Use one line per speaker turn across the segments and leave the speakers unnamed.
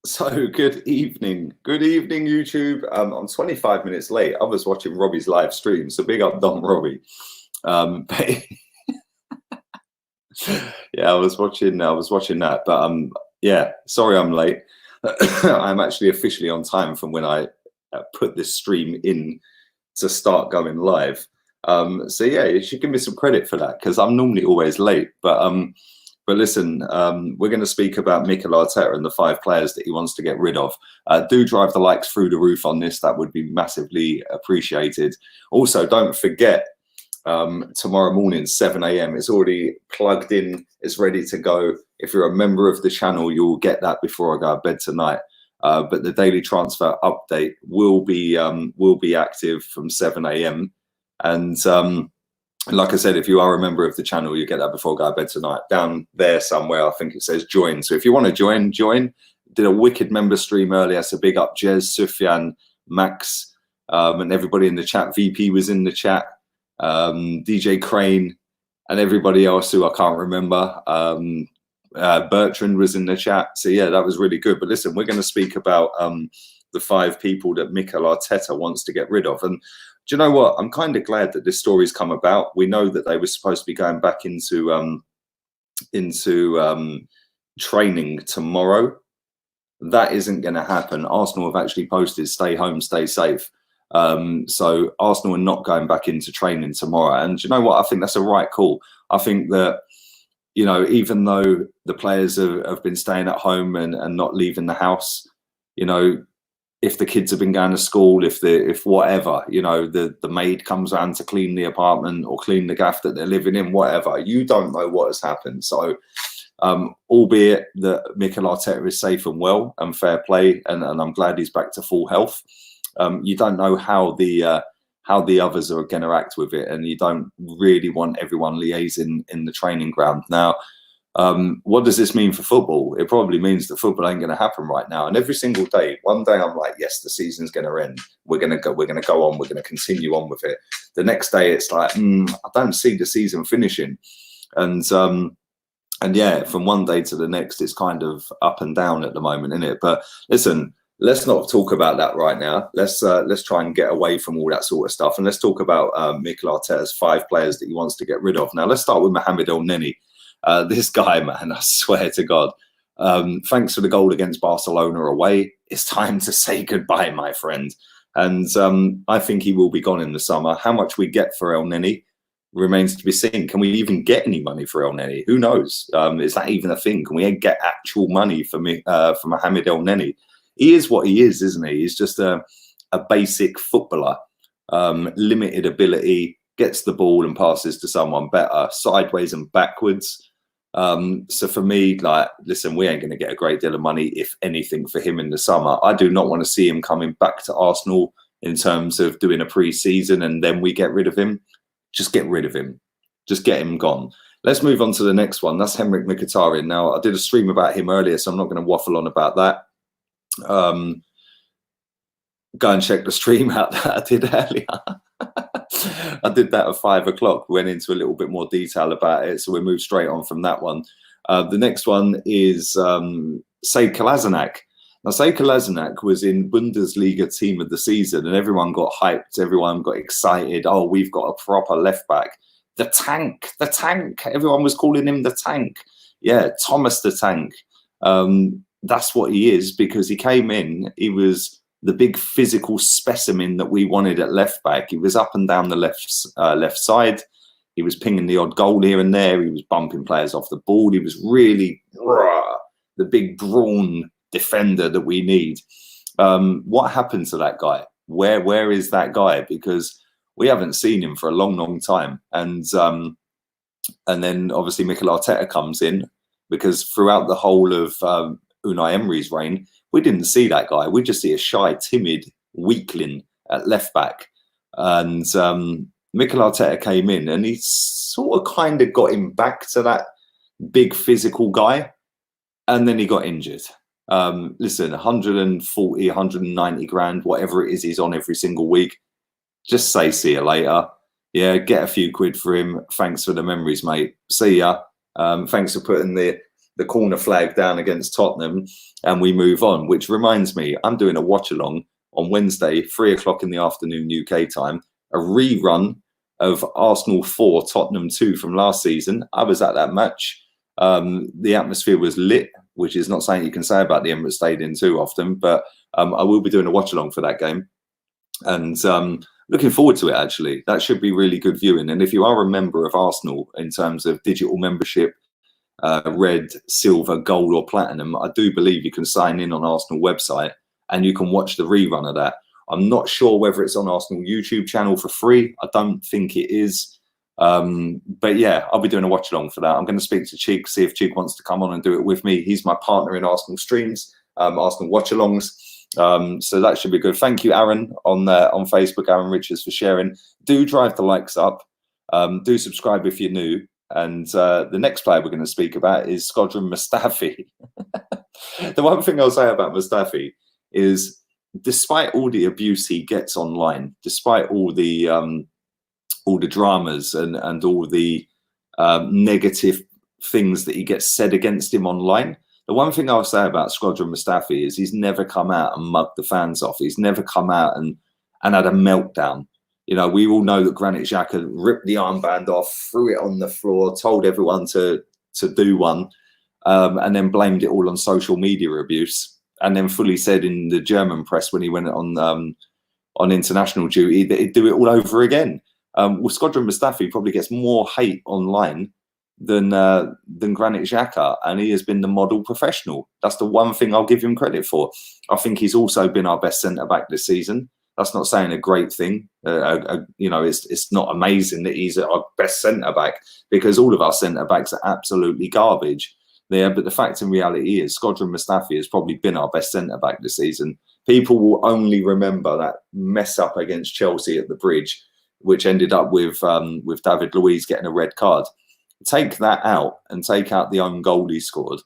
So good evening, YouTube. I'm 25 minutes late. I was watching Robbie's live stream, so big up Don Robbie. But yeah, I was watching that. But yeah, sorry I'm late. I'm actually officially on time from when I put this stream in to start going live. So yeah, you should give me some credit for that because I'm normally always late. But listen, we're going to speak about Mikel Arteta and the 5 players that he wants to get rid of. Do drive the likes through the roof on this. That would be massively appreciated. Also, don't forget, tomorrow morning, 7 a.m. It's already plugged in. It's ready to go. If you're a member of the channel, you'll get that before I go to bed tonight. But the daily transfer update will be active from 7 a.m. And like I said, if you are a member of the channel, you get that before I go to bed tonight. Down there somewhere, I think it says join. So if you want to join. Did a wicked member stream earlier. So big up Jez, Sufyan, Max, and everybody in the chat. VP was in the chat, DJ Crane, and everybody else who I can't remember. Bertrand was in the chat. So yeah, that was really good. But listen, we're going to speak about the 5 people that Mikel Arteta wants to get rid of. And do you know what? I'm kind of glad that this story's come about. We know that they were supposed to be going back into training tomorrow. That isn't going to happen. Arsenal have actually posted, stay home, stay safe. So Arsenal are not going back into training tomorrow. And do you know what? I think that's a right call. I think that, you know, even though the players have been staying at home and not leaving the house, you know, if the kids have been going to school, if whatever, you know, the maid comes around to clean the apartment or clean the gaff that they're living in, whatever, you don't know what has happened. So, albeit that Mikel Arteta is safe and well and fair play, and I'm glad he's back to full health. You don't know how the others are going to act with it, and you don't really want everyone liaising in the training ground. Now, what does this mean for football? It probably means that football ain't going to happen right now. And every single day, one day I'm like, yes, the season's going to end. We're going to go on. We're going to continue on with it. The next day, it's like, I don't see the season finishing. And yeah, from one day to the next, it's kind of up and down at the moment, isn't it? But listen, let's not talk about that right now. Let's try and get away from all that sort of stuff. And let's talk about Mikel Arteta's 5 players that he wants to get rid of. Now, let's start with Mohamed Elneny. This guy, man, I swear to God, thanks for the goal against Barcelona away. It's time to say goodbye, my friend. And I think he will be gone in the summer. How much we get for Elneny remains to be seen. Can we even get any money for Elneny? Who knows? Is that even a thing? Can we get actual money for Mohamed Elneny? He is what he is, isn't he? He's just a basic footballer, limited ability, gets the ball and passes to someone better, sideways and backwards. So for me, like, listen, we ain't going to get a great deal of money, if anything, for him in the summer. I do not want to see him coming back to Arsenal in terms of doing a pre-season and then we get rid of him. Just get rid of him. Just get him gone. Let's move on to the next one. That's Henrik Mkhitaryan. Now, I did a stream about him earlier, so I'm not going to waffle on about that. Go and check the stream out that I did earlier. I did that at 5 o'clock. Went into a little bit more detail about it, so we moved straight on from that one. The next one is Sead Kolasinac. Now, Sead Kolasinac was in Bundesliga team of the season, and everyone got hyped. Everyone got excited. Oh, we've got a proper left back. The tank. Everyone was calling him the tank. Yeah, Thomas the Tank. That's what he is, because he came in. He was the big physical specimen that we wanted at left back. He was up and down the left side. He was pinging the odd goal here and there. He was bumping players off the ball. He was really the big brawn defender that we need. What happened to that guy? Where is that guy? Because we haven't seen him for a long time. And then obviously Mikel Arteta comes in, because throughout the whole of Unai Emery's reign, we didn't see that guy. We just see a shy, timid weakling at left back. And Mikel Arteta came in and he sort of kind of got him back to that big physical guy. And then he got injured. Listen, 140, 190 grand, whatever it is he's on every single week. Just say, see you later. Yeah, get a few quid for him. Thanks for the memories, mate. See ya. Thanks for putting the the corner flag down against Tottenham, and we move on. Which reminds me, I'm doing a watch along on Wednesday, 3 o'clock in the afternoon UK time, a rerun of Arsenal 4, Tottenham 2 from last season. I was at that match. The atmosphere was lit, which is not something you can say about the Emirates Stadium too often, but I will be doing a watch along for that game. And looking forward to it, actually. That should be really good viewing. And if you are a member of Arsenal in terms of digital membership, red, silver, gold or platinum, I do believe you can sign in on Arsenal website and you can watch the rerun of that. I'm not sure whether it's on Arsenal YouTube channel for free. I don't think it is. But yeah, I'll be doing a watch along for that. I'm going to speak to Cheek, see if Cheek wants to come on and do it with me. He's my partner in Arsenal streams, Arsenal watch alongs. So that should be good. Thank you, Aaron, on Facebook, Aaron Richards, for sharing. Do drive the likes up. Do subscribe if you're new. And the next player we're going to speak about is Skodran Mustafi. The one thing I'll say about Mustafi is, despite all the abuse he gets online, despite all the dramas and all the negative things that he gets said against him online, the one thing I'll say about Skodran Mustafi is he's never come out and mugged the fans off. He's never come out and had a meltdown. You know, we all know that Granit Xhaka ripped the armband off, threw it on the floor, told everyone to do one, and then blamed it all on social media abuse. And then fully said in the German press when he went on international duty that he'd do it all over again. Well, Skodran Mustafi probably gets more hate online than Granit Xhaka, and he has been the model professional. That's the one thing I'll give him credit for. I think he's also been our best centre-back this season. That's not saying a great thing. You know, it's not amazing that he's our best centre-back, because all of our centre-backs are absolutely garbage. There, but the fact in reality is Skodran Mustafi has probably been our best centre-back this season. People will only remember that mess up against Chelsea at the Bridge, which ended up with David Luiz getting a red card. Take that out and take out the own goal he scored.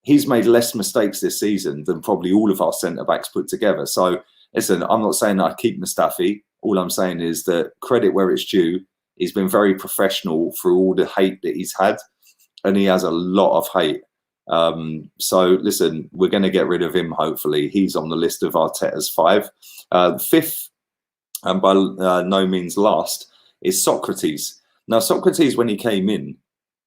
He's made less mistakes this season than probably all of our centre-backs put together. So listen, I'm not saying that I keep Mustafi. All I'm saying is that credit where it's due. He's been very professional through all the hate that he's had. And he has a lot of hate. So listen, we're going to get rid of him, hopefully. He's on the list of Arteta's 5. Fifth, and by no means last, is Sokratis. Now, Sokratis, when he came in,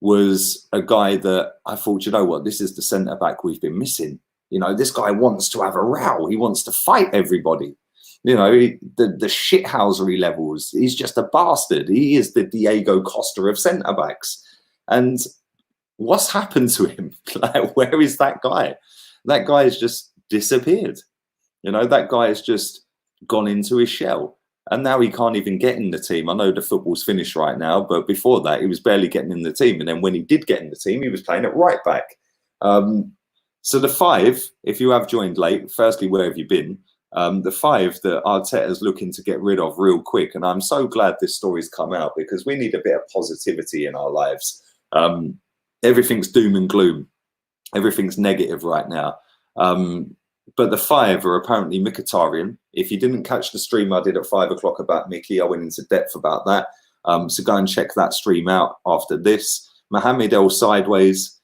was a guy that I thought, you know what, this is the centre-back we've been missing. You know, this guy wants to have a row. He wants to fight everybody. You know, the shithousery levels. He's just a bastard. He is the Diego Costa of centre-backs. And what's happened to him? Like, where is that guy? That guy has just disappeared. You know, that guy has just gone into his shell. And now he can't even get in the team. I know the football's finished right now, but before that, he was barely getting in the team. And then when he did get in the team, he was playing at right back. So the 5, if you have joined late, firstly, where have you been? The 5 that Arteta's looking to get rid of real quick. And I'm so glad this story's come out, because we need a bit of positivity in our lives. Everything's doom and gloom. Everything's negative right now. But the 5 are apparently Mkhitaryan. If you didn't catch the stream I did at 5 o'clock about Mickey, I went into depth about that. So go and check that stream out after this. Mohamed El Sideways,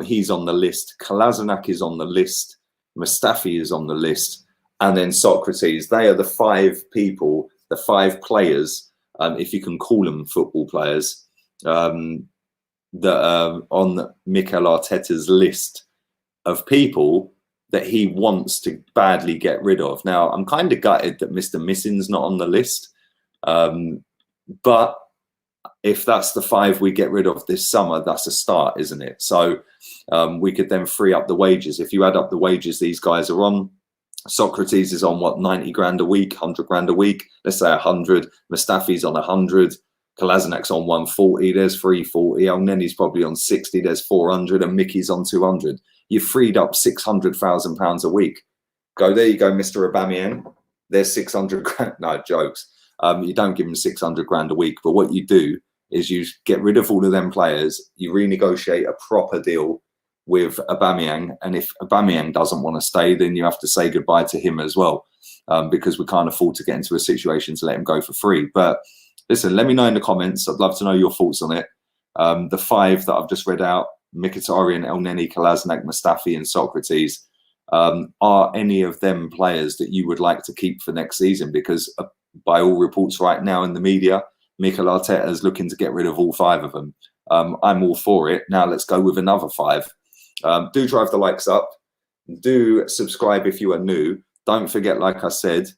he's on the list. Kolasinac is on the list. Mustafi is on the list. And then Sokratis. They are the 5 people, the 5 players, if you can call them football players, that are on Mikel Arteta's list of people that he wants to badly get rid of. Now, I'm kind of gutted that Mr. Missing's not on the list. But if that's the 5 we get rid of this summer, that's a start, isn't it? So we could then free up the wages. If you add up the wages these guys are on, Sokratis is on, what, 90 grand a week, 100 grand a week? Let's say 100. Mustafi's on 100. Kolasinac's on 140. There's 340. Elneny's probably on 60. There's 400. And Mickey's on 200. You've freed up £600,000 a week. Go, there you go, Mr. Aubameyang. There's 600 grand. No, jokes. You don't give him 600 grand a week. But what you do is you get rid of all of them players. You renegotiate a proper deal with Aubameyang. And if Aubameyang doesn't want to stay, then you have to say goodbye to him as well, because we can't afford to get into a situation to let him go for free. But listen, let me know in the comments. I'd love to know your thoughts on it. The 5 that I've just read out, Mkhitaryan, Elneny, Kolasinac, Mustafi and Sokratis. Are any of them players that you would like to keep for next season? Because by all reports right now in the media, Mikel Arteta is looking to get rid of all 5 of them. I'm all for it. Now let's go with another 5. Do drive the likes up. Do subscribe if you are new. Don't forget, like I said,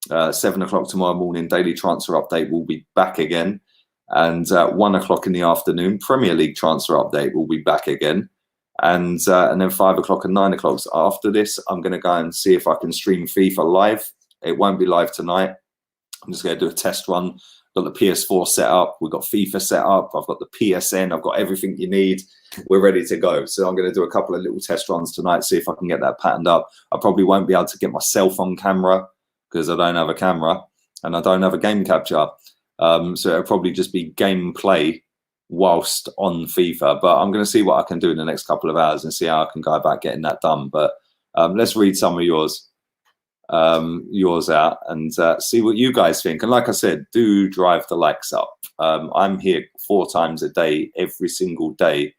7 o'clock tomorrow morning, daily transfer update will be back again. And 1 o'clock in the afternoon, Premier League transfer update will be back again. And then 5 o'clock and 9 o'clock. So after this, I'm going to go and see if I can stream FIFA live. It won't be live tonight. I'm just going to do a test run. Got the PS4 set up. We've got FIFA set up. I've got the PSN. I've got everything you need. We're ready to go. So I'm going to do a couple of little test runs tonight, see if I can get that patterned up. I probably won't be able to get myself on camera because I don't have a camera and I don't have a game capture. So it'll probably just be gameplay whilst on FIFA. But I'm going to see what I can do in the next couple of hours and see how I can go about getting that done. But let's read some of yours out and see what you guys think. And like I said, do drive the likes up. I'm here 4 times a day, every single day,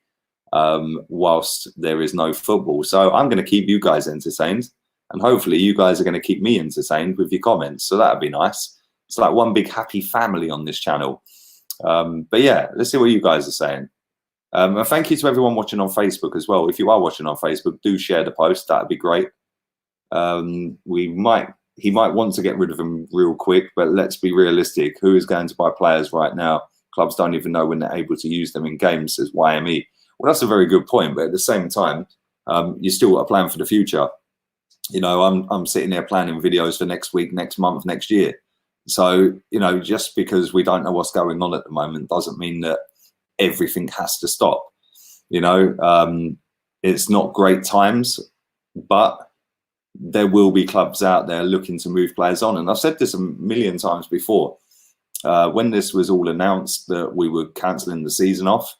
whilst there is no football. So I'm going to keep you guys entertained, and hopefully you guys are going to keep me entertained with your comments. So that'd be nice. It's like one big happy family on this channel. But yeah, let's see what you guys are saying. And thank you to everyone watching on Facebook as well. If you are watching on Facebook, do share the post. That'd be great. He might want to get rid of him real quick, but let's be realistic. Who is going to buy players right now? Clubs don't even know when they're able to use them in games, says YME. Well, that's a very good point, but at the same time, you still got a plan for the future. You know, I'm sitting there planning videos for next week, next month, next year. So, you know, just because we don't know what's going on at the moment doesn't mean that everything has to stop. You know, it's not great times, but there will be clubs out there looking to move players on. And I've said this a million times before. When this was all announced that we were cancelling the season off,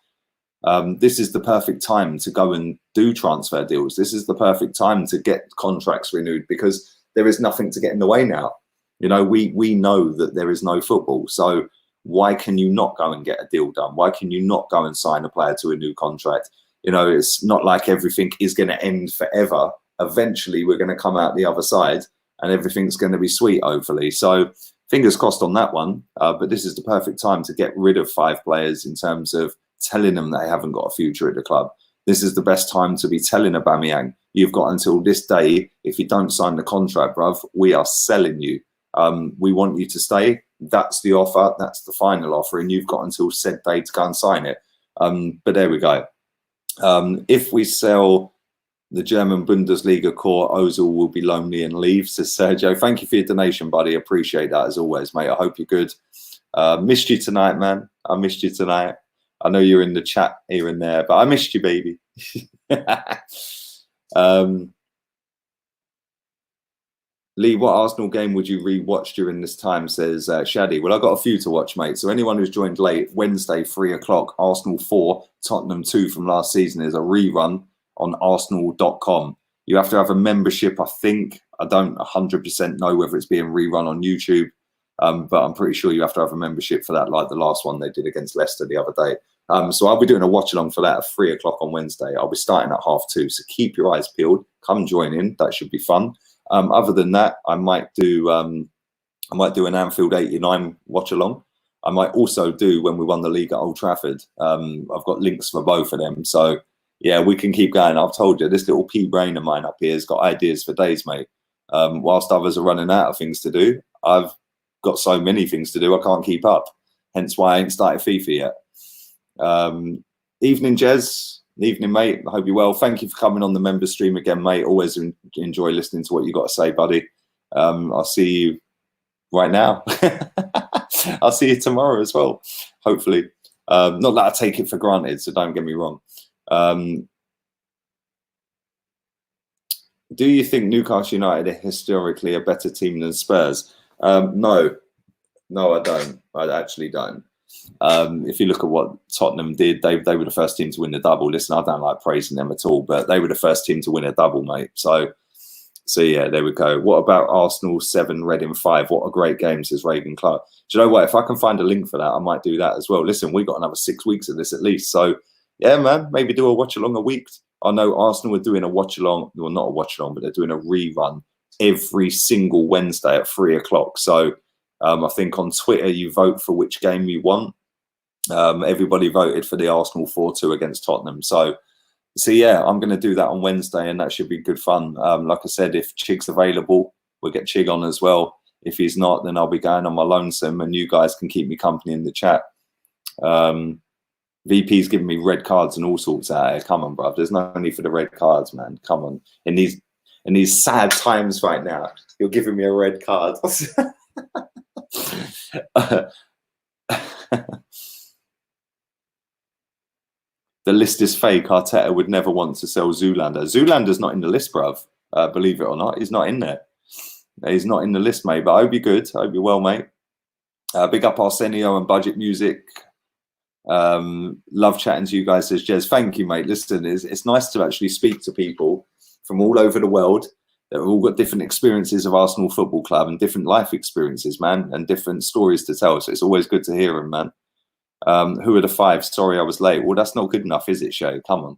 this is the perfect time to go and do transfer deals. This is the perfect time to get contracts renewed because there is nothing to get in the way now. You know, we know that there is no football. So why can you not go and get a deal done? Why can you not go and sign a player to a new contract? You know, it's not like everything is going to end forever. Eventually, we're going to come out the other side and everything's going to be sweet, hopefully. So fingers crossed on that one. But this is the perfect time to get rid of 5 players in terms of telling them they haven't got a future at the club. This is the best time to be telling Aubameyang, you've got until this day. If you don't sign the contract, bruv, we are selling you. We want you to stay. That's the offer. That's the final offer. And you've got until said day to go and sign it. But there we go. If we sell the German Bundesliga core, Ozil will be lonely and leave, says Sergio. Thank you for your donation, buddy. Appreciate that as always, mate. I hope you're good. Missed you tonight, man. I missed you tonight. I know you're in the chat here and there, but I missed you, baby. Lee, what Arsenal game would you re-watch during this time, says Shaddy. Well, I've got a few to watch, mate. So anyone who's joined late, Wednesday, 3 o'clock, Arsenal 4, Tottenham 2 from last season is a rerun on arsenal.com. You have to have a membership, I think. I don't 100% know whether it's being rerun on YouTube, but I'm pretty sure you have to have a membership for that, like the last one they did against Leicester the other day. So I'll be doing a watch-along for that at 3 o'clock on Wednesday. I'll be starting at 2:30, so keep your eyes peeled. Come join in. That should be fun. Other than that, I might do an Anfield 89 watch-along. I might also do when we won the league at Old Trafford. I've got links for both of them. So, yeah, we can keep going. I've told you, this little pea brain of mine up here has got ideas for days, mate. Whilst others are running out of things to do, I've got so many things to do, I can't keep up. Hence why I ain't started FIFA yet. Evening, Jez. Evening, mate. I hope you're well. Thank you for coming on the member stream again, mate. Always enjoy listening to what you got to say, buddy. I'll see you right now. I'll see you tomorrow as well, hopefully. Not that I take it for granted, so don't get me wrong. Do you think Newcastle United are historically a better team than Spurs? No, I don't. I actually don't. If you look at what Tottenham did, they were the first team to win the double. Listen, I don't like praising them at all, but they were the first team to win a double, mate. So yeah, there we go. What about Arsenal 7, Reading 5? What a great game, says Reagan Clark. Do you know what? If I can find a link for that, I might do that as well. Listen, we've got another 6 weeks of this at least. So yeah, man, maybe do a watch along a week. I know Arsenal are doing a watch along, well, not a watch along, but they're doing a rerun every single Wednesday at 3 o'clock. So I think on Twitter you vote for which game you want. Everybody voted for the Arsenal 4-2 against Tottenham. So yeah, I'm going to do that on Wednesday, and that should be good fun. Like I said, if Chig's available, we'll get Chig on as well. If he's not, then I'll be going on my lonesome, and you guys can keep me company in the chat. VP's giving me red cards and all sorts out here. Come on, bruv. There's no need for the red cards, man. Come on. In these sad times right now, you're giving me a red card. The list is fake. Arteta would never want to sell Zoolander. Zoolander's not in the list, bruv. Believe it or not, he's not in there. He's not in the list, mate. But I hope you're good. I hope you're well, mate. Big up Arsenio and Budget Music. Love chatting to you guys, says Jez. Thank you, mate. Listen, it's nice to actually speak to people from all over the world that have all got different experiences of Arsenal Football Club and different life experiences, man, and different stories to tell. So it's always good to hear them, man. Who are the 5? Sorry, I was late. Well, that's not good enough, is it, Shay? Come on.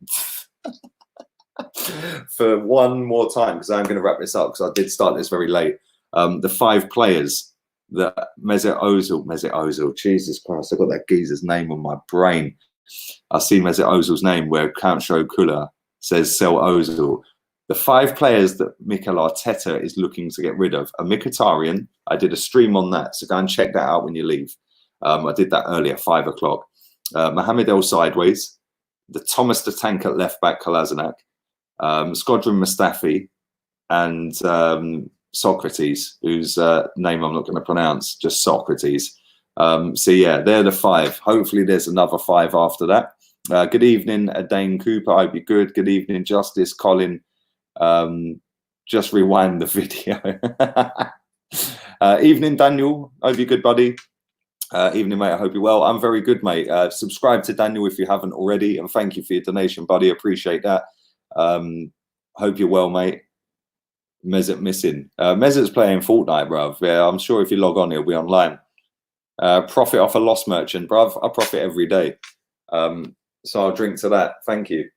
For one more time, because I'm going to wrap this up, because I did start this very late. The 5 players that Mesut Ozil, Jesus Christ, I've got that geezer's name on my brain. I see Mesut Ozil's name where Count Kula says sell Ozil. The 5 players that Mikel Arteta is looking to get rid of are Mkhitaryan. I did a stream on that, so go and check that out when you leave. I did that earlier, 5 o'clock. Mohamed El Sideways, the Thomas the Tank at left back, Kolasinac, Skodran Mustafi, and Sokratis, whose name I'm not going to pronounce, just Sokratis. So yeah, they're the 5. Hopefully there's another 5 after that. Good evening, Dane Cooper. I hope you're good. Good evening, Justice Colin. Just rewind the video. Evening, Daniel. Hope you're good, buddy. Evening, mate. I hope you're well. I'm very good, mate. Subscribe to Daniel if you haven't already, and thank you for your donation, buddy. Appreciate that. Hope you're well, mate. Mesut missing. Mesut's playing Fortnite, bruv. Yeah, I'm sure if you log on, he'll be online. Profit off a loss merchant, bruv. I profit every day. So I'll drink to that. Thank you.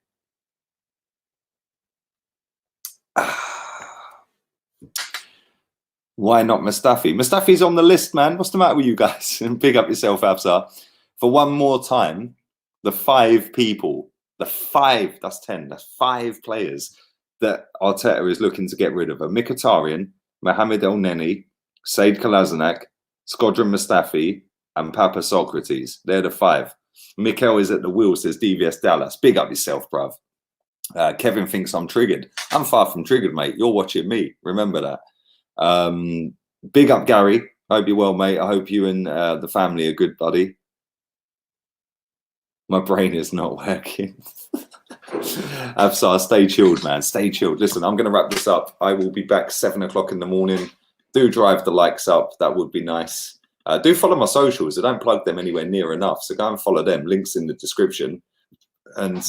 Why not Mustafi? Mustafi's on the list, man. What's the matter with you guys? And big up yourself, Absa. For one more time, the 5 people, the 5, that's 10, that's 5 players that Arteta is looking to get rid of are Mkhitaryan, Mohamed Elneny, Said Kolasinac, Skodran Mustafi, and Papa Sokratis. They're the 5. Mikel is at the wheel, says DVS Dallas. Big up yourself, bruv. Kevin thinks I'm triggered. I'm far from triggered, mate. You're watching me. Remember that. Big up, Gary. Hope you're well, mate. I hope you and the family are good, buddy. My brain is not working. Absar, stay chilled, man. Stay chilled. Listen, I'm going to wrap this up. I will be back 7 o'clock in the morning. Do drive the likes up. That would be nice. Do follow my socials. I don't plug them anywhere near enough. So go and follow them. Links in the description. And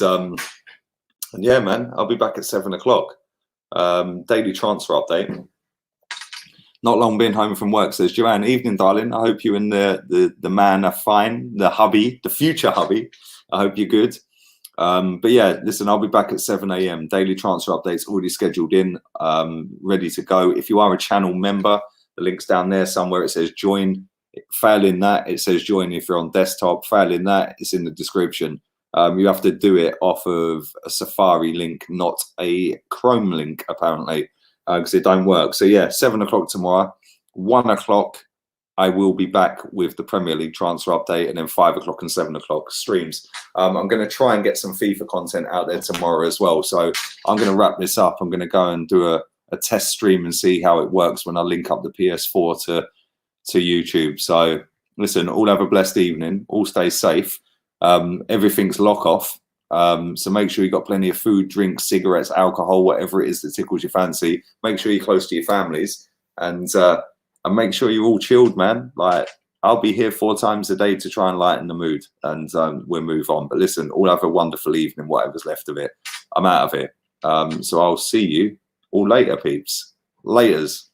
yeah, man, I'll be back at 7 o'clock. Daily transfer update. Not long been home from work, says Joanne. Evening, darling. I hope you and the man are fine. The hubby, the future hubby. I hope you're good. But yeah, listen, I'll be back at 7 a.m. Daily transfer updates already scheduled in, ready to go. If you are a channel member, the link's down there somewhere. It says join. Failing that, it says join if you're on desktop. Failing that, it's in the description. You have to do it off of a Safari link, not a Chrome link, apparently, because it don't work. So yeah, 7 o'clock tomorrow. 1 o'clock, I will be back with the Premier League transfer update, and then 5 o'clock and 7 o'clock streams. I'm going to try and get some FIFA content out there tomorrow as well. So I'm going to wrap this up. I'm going to go and do a test stream and see how it works when I link up the PS4 to YouTube. So listen, all have a blessed evening. All stay safe. Everything's lock off. So make sure you've got plenty of food, drinks, cigarettes, alcohol, whatever it is that tickles your fancy. Make sure you're close to your families, and make sure you're all chilled, man. Like, I'll be here 4 times a day to try and lighten the mood, and we'll move on. But listen, all have a wonderful evening, whatever's left of it. I'm out of it. So I'll see you all later, peeps. Laters.